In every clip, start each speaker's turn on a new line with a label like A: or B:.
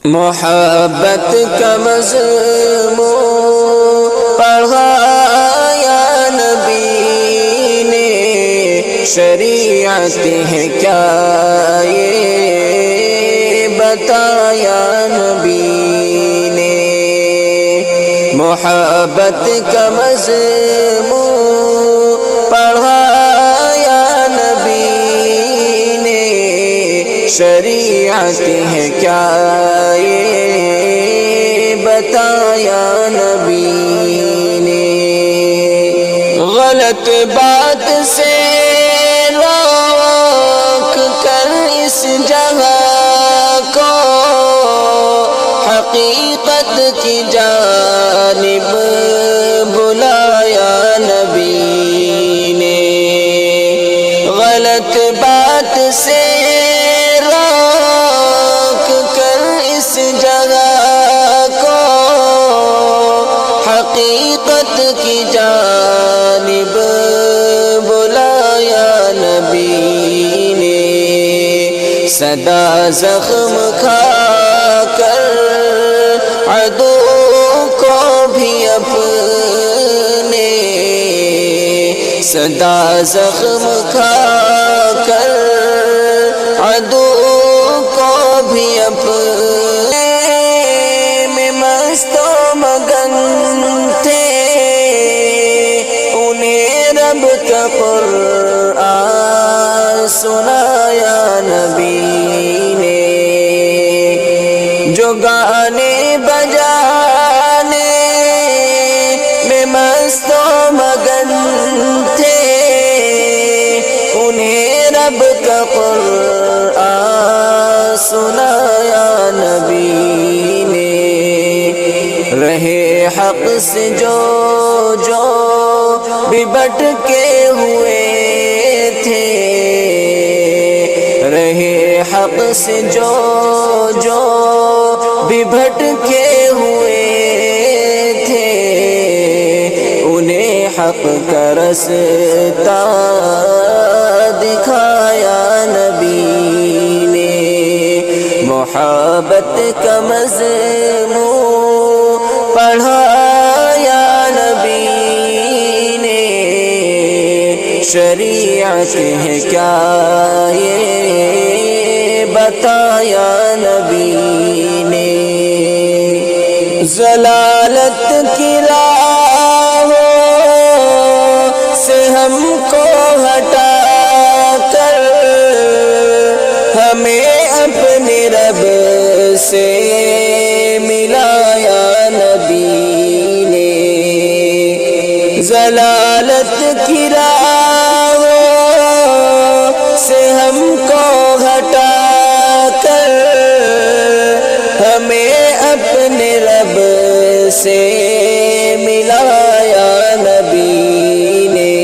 A: محبت کا مضمون پڑھایا نبی نے، شریعت ہے کیا یہ بتایا نبی نے۔ محبت کا مضمون پڑھایا نبی نے، شریعت ہے کیا یہ بتایا نبی نے۔ غلط بات سے روک کر اس جگہ کو حقیقت کی جانب بلایا نبی نے۔ غلط بات سے روک کر اس جگہ کو حقیقت کی جانب بلایا نبی نے۔ صدا زخم کھا کر عدو کو بھی اپنے، صدا زخم کھا کر عدو کو بھی اپنے میں مست و مگن تھے، انہیں رب کا قرآن سنایا نبی نے۔ جو گانے بجانے میں مست و مگن تھے، انہیں رب کا قرآن سنایا نبی نے۔ رہے حق سے جو بھی بھٹکے ہوئے تھے، رہے حق سے جو بھی بھٹکے ہوئے تھے، انہیں حق کا رستہ دکھایا نبی نے۔ محبت کا مضمون پڑھایا نبی نے، شریعت ہے کیا یہ بتایا نبی نے۔ ضلالت کی راہوں سے ہم کو ہٹا کر ہمیں اپنے رب سے ملایا نبی نے۔ ضلالت کی راہوں سے ہم کو ہٹا کر ہمیں اپنے رب سے ملایا نبی نے۔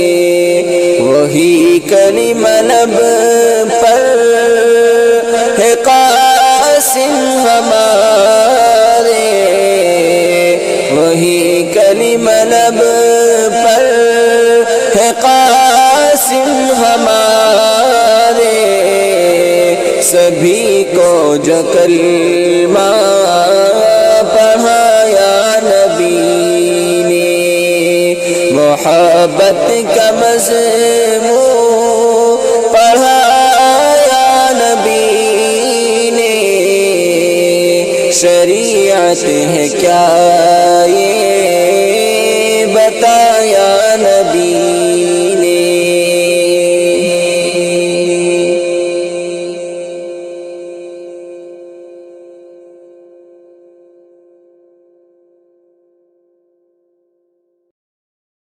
A: وہی کلمہ لب پر ہے قاسم ہمارے، وہی کلمہ لب پر ہے قاسم ہمارے، سبھی کو جو کلمہ پڑھایا نبی نے۔ محبت کا مضمون پڑھایا نبی نے، شریعت ہے کیا یہ بتا